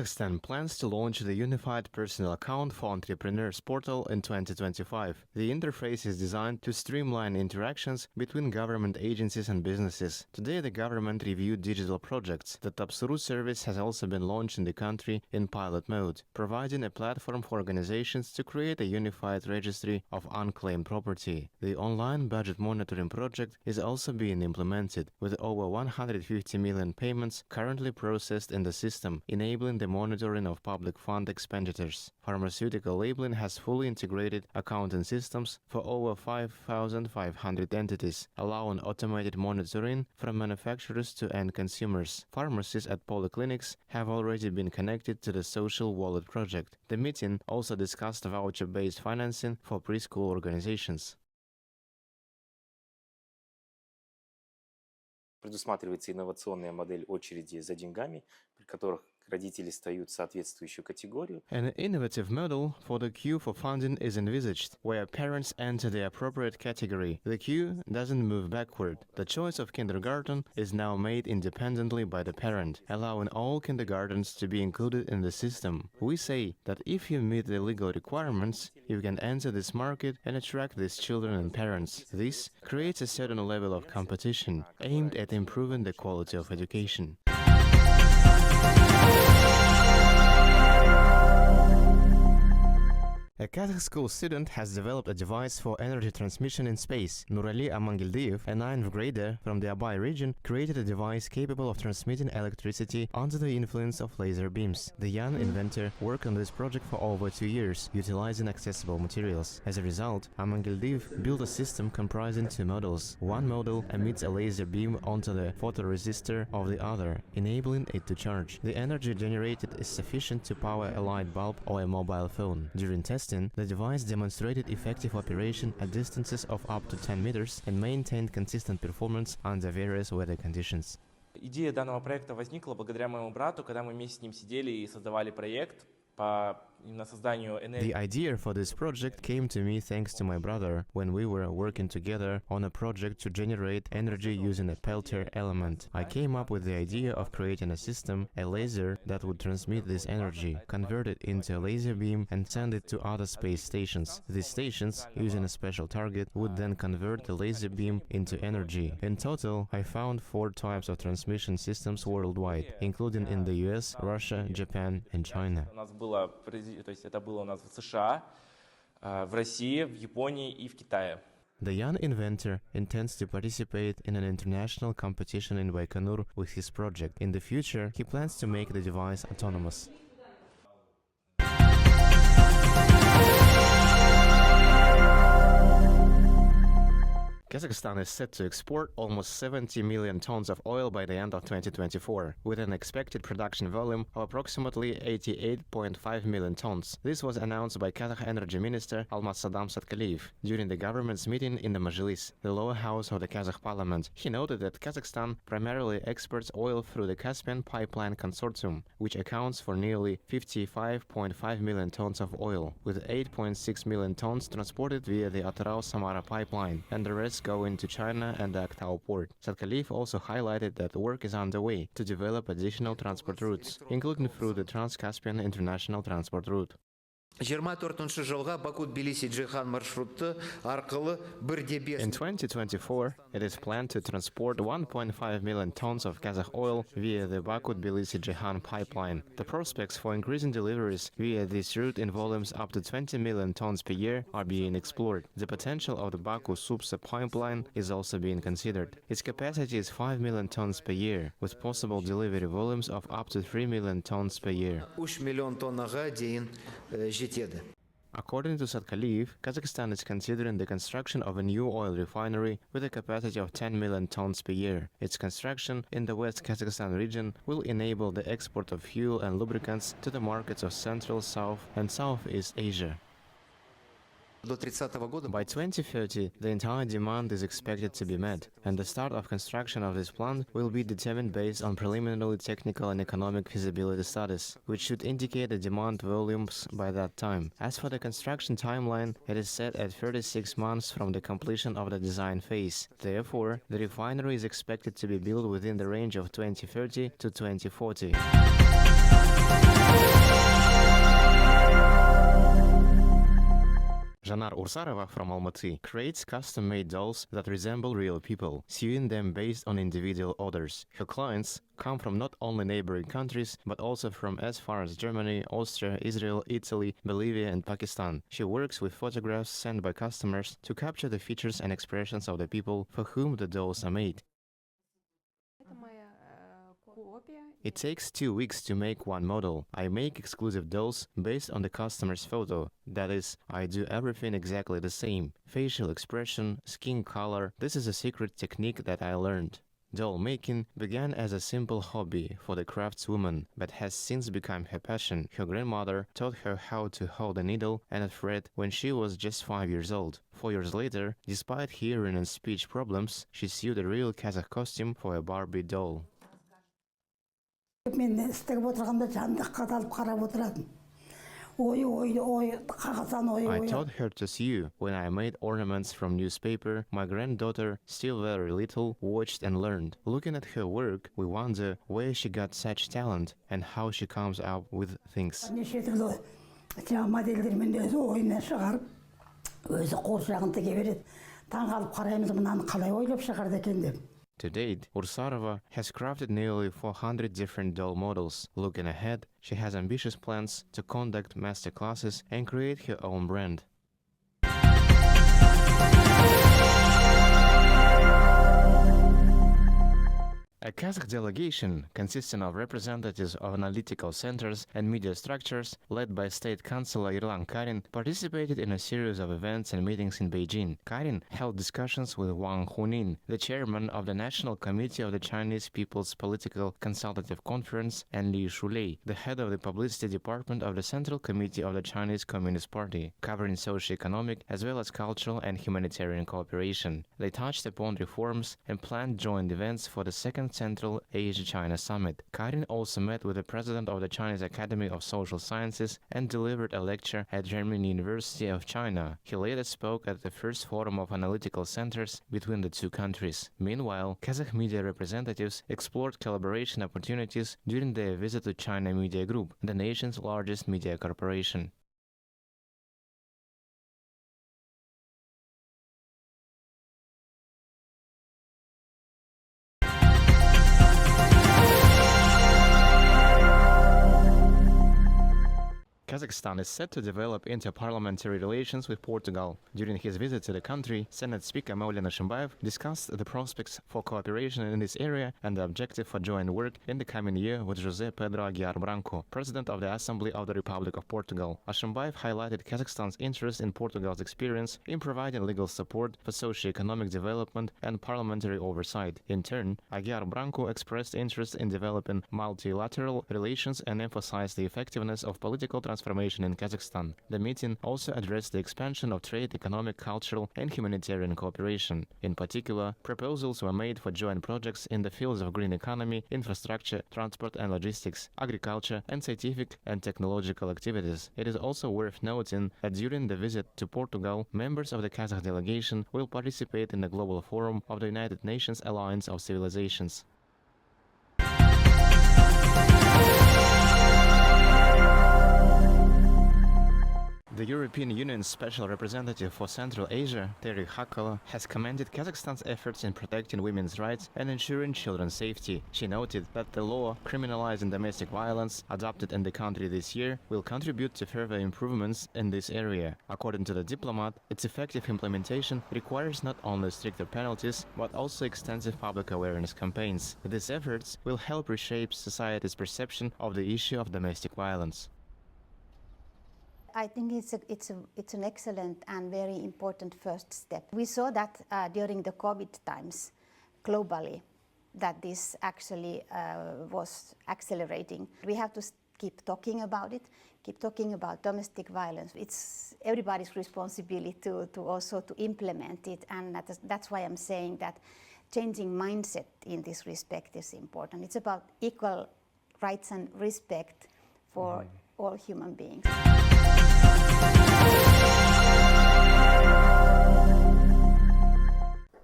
Kazakhstan plans to launch the Unified Personal Account for Entrepreneurs portal in 2025. The interface is designed to streamline interactions between government agencies and businesses. Today, the government reviewed digital projects. The Tapsuru service has also been launched in the country in pilot mode, providing a platform for organizations to create a unified registry of unclaimed property. The online budget monitoring project is also being implemented, with over 150 million payments currently processed in the system, enabling the monitoring of public fund expenditures. Pharmaceutical labeling has fully integrated accounting systems for over 5,500 entities, allowing automated monitoring from manufacturers to end consumers. Pharmacies at polyclinics have already been connected to the Social Wallet project. The meeting also discussed voucher-based financing for preschool organizations. Предусматривается инновационная модель очереди за деньгами, при которых родители встают в соответствующую категорию. An innovative model for the queue for funding is envisaged, where parents enter the appropriate category. The queue doesn't move backward. The choice of kindergarten is now made independently by the parent, allowing all kindergartens to be included in the system. We say that if you meet the legal requirements, you can enter this market and attract these children and parents. This creates a certain level of competition aimed at improving the quality of education. A Kazakh school student has developed a device for energy transmission in space. Nurali Amangildiyev, a 9th grader from the Abay region, created a device capable of transmitting electricity under the influence of laser beams. The young inventor worked on this project for over 2 years, utilizing accessible materials. As a result, Amangildiyev built a system comprising 2 modules. One module emits a laser beam onto the photoresistor of the other, enabling it to charge. The energy generated is sufficient to power a light bulb or a mobile phone. During testing, the device demonstrated effective operation at distances of up to 10 meters and maintained consistent performance under various weather conditions. Идея данного проекта возникла благодаря моему брату, когда мы вместе с ним сидели и создавали проект по созданию энергии. The idea for this project came to me thanks to my brother when we were working together on a project to generate energy using a Peltier element. I came up with the idea of creating a system, a laser that would transmit this energy, convert it into a laser beam and send it to other space stations. These stations, using a special target, would then convert the laser beam into energy. In total, I found 4 types of transmission systems worldwide, including in the US, Russia, Japan and China. То есть это было у нас в США, в России, в Японии и в Китае. The young inventor intends to participate in an international competition in Baikonur with his project. In the future, he plans to make the device autonomous. Kazakhstan is set to export almost 70 million tons of oil by the end of 2024, with an expected production volume of approximately 88.5 million tons. This was announced by Kazakh Energy Minister Almazsadan Satkaliyev during the government's meeting in the Majlis, the lower house of the Kazakh parliament. He noted that Kazakhstan primarily exports oil through the Caspian Pipeline Consortium, which accounts for nearly 55.5 million tons of oil, with 8.6 million tons transported via the Atyrau-Samara pipeline, and the rest going to China and the Aktau port. Satkaliyev also highlighted that work is underway to develop additional transport routes, including through the Trans-Caspian International Transport Route. 24 жылға Баку-Тбилиси-Джейхан маршруты арқылы In 2024, it is planned to transport 1.5 million tons of Kazakh oil via the Baku-Tbilisi-Ceyhan pipeline. The prospects for increasing deliveries via this route in volumes up to 20 million tons per year are being explored. The potential of the Baku-Supsa pipeline is also being considered. Its capacity is 5 million tons per year, with possible delivery volumes of up to 3 million tons per year. 3 миллион тоннаға дейін жетеді. According to Satkaliyev, Kazakhstan is considering the construction of a new oil refinery with a capacity of 10 million tons per year. Its construction in the West Kazakhstan region will enable the export of fuel and lubricants to the markets of Central, South and Southeast Asia. By 2030, the entire demand is expected to be met, and the start of construction of this plant will be determined based on preliminary technical and economic feasibility studies, which should indicate the demand volumes by that time. As for the construction timeline, it is set at 36 months from the completion of the design phase. Therefore, the refinery is expected to be built within the range of 2030 to 2040. Janar Ursarova from Almaty creates custom-made dolls that resemble real people, sewing them based on individual orders. Her clients come from not only neighboring countries, but also from as far as Germany, Austria, Israel, Italy, Bolivia, and Pakistan. She works with photographs sent by customers to capture the features and expressions of the people for whom the dolls are made. It takes 2 weeks to make one model. I make exclusive dolls based on the customer's photo. That is, I do everything exactly the same. Facial expression, skin color. This is a secret technique that I learned. Doll making began as a simple hobby for the craftswoman, but has since become her passion. Her grandmother taught her how to hold a needle and a thread when she was just 5 years old. 4 years later, despite hearing and speech problems, she sewed a real Kazakh costume for a Barbie doll. Мен істігіп отырғанда жанында қадалып қарап отыратын. I taught her to sew. When I made ornaments from newspaper, my granddaughter, still very little, watched and learned. Looking at her work, we wonder where she got such talent and how she comes up with things. Неше түрлі жаңа модельдермен өзі ойынан шығарып, өзі қуыршағын тіге береді. Таңғалып қараймыз, мынаны қалай ойлап шығарды екен деп. To date, Ursarova has crafted nearly 400 different doll models. Looking ahead, she has ambitious plans to conduct master classes and create her own brand. A Kazakh delegation, consisting of representatives of analytical centers and media structures, led by State Councilor Yerlan Karin, participated in a series of events and meetings in Beijing. Karin held discussions with Wang Hunin, the chairman of the National Committee of the Chinese People's Political Consultative Conference, and Li Shulei, the head of the Publicity Department of the Central Committee of the Chinese Communist Party, covering socio-economic as well as cultural and humanitarian cooperation. They touched upon reforms and planned joint events for the second Central Asia-China Summit. Karin also met with the president of the Chinese Academy of Social Sciences and delivered a lecture at German University of China. He later spoke at the first forum of analytical centers between the two countries. Meanwhile, Kazakh media representatives explored collaboration opportunities during their visit to China Media Group, the nation's largest media corporation. Kazakhstan is set to develop inter-parliamentary relations with Portugal. During his visit to the country, Senate Speaker Maulana Shimbayev discussed the prospects for cooperation in this area and the objective for joint work in the coming year with José Pedro Aguiar Branco, President of the Assembly of the Republic of Portugal. Shimbayev highlighted Kazakhstan's interest in Portugal's experience in providing legal support for socio-economic development and parliamentary oversight. In turn, Aguiar Branco expressed interest in developing multilateral relations and emphasized the effectiveness of political transformation in Kazakhstan. The meeting also addressed the expansion of trade, economic, cultural, and humanitarian cooperation. In particular, proposals were made for joint projects in the fields of green economy, infrastructure, transport and logistics, agriculture, and scientific and technological activities. It is also worth noting that during the visit to Portugal, members of the Kazakh delegation will participate in the Global Forum of the United Nations Alliance of Civilizations. The European Union's Special Representative for Central Asia, Terry Hakkala, has commended Kazakhstan's efforts in protecting women's rights and ensuring children's safety. She noted that the law criminalizing domestic violence adopted in the country this year will contribute to further improvements in this area. According to the diplomat, its effective implementation requires not only stricter penalties, but also extensive public awareness campaigns. These efforts will help reshape society's perception of the issue of domestic violence. I think it's an excellent and very important first step. We saw that during the COVID times globally that this actually was accelerating. We have to keep talking about it, keep talking about domestic violence. It's everybody's responsibility to also to implement it, and that's why I'm saying that changing mindset in this respect is important. It's about equal rights and respect for all human beings.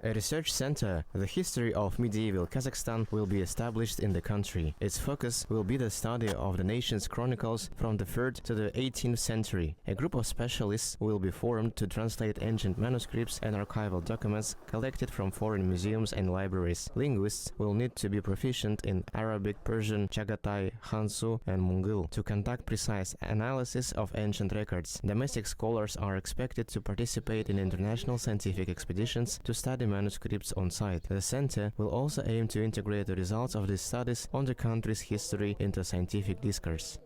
A research center, the history of medieval Kazakhstan, will be established in the country. Its focus will be the study of the nation's chronicles from the 3rd to the 18th century. A group of specialists will be formed to translate ancient manuscripts and archival documents collected from foreign museums and libraries. Linguists will need to be proficient in Arabic, Persian, Chagatai, Hansu, and Mongol to conduct precise analysis of ancient records. Domestic scholars are expected to participate in international scientific expeditions to study manuscripts on site. The center will also aim to integrate the results of these studies on the country's history into scientific discourse.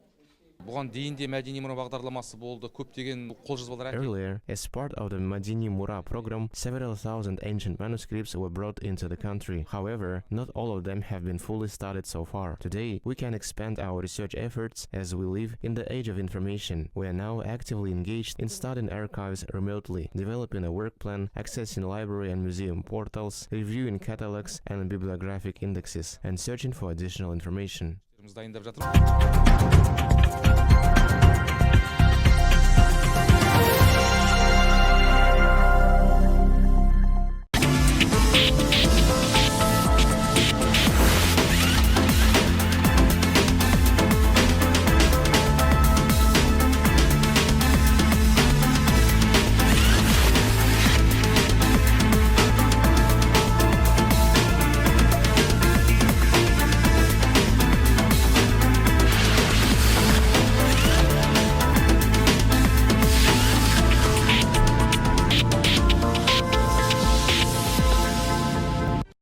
Бұған дейін де мәдени мұра бағдарламасы болды. Көптеген қолжазбалар Earlier, as part of the Madini Mura program, several thousand ancient manuscripts were brought into the country. However, not all of them have been fully studied so far. Today, we can expand our research efforts as we live in the age of information. We are now actively engaged in studying archives remotely, developing a work plan, accessing library and museum portals, reviewing catalogs and bibliographic indexes, and searching for additional information. дайындап жатырмыз.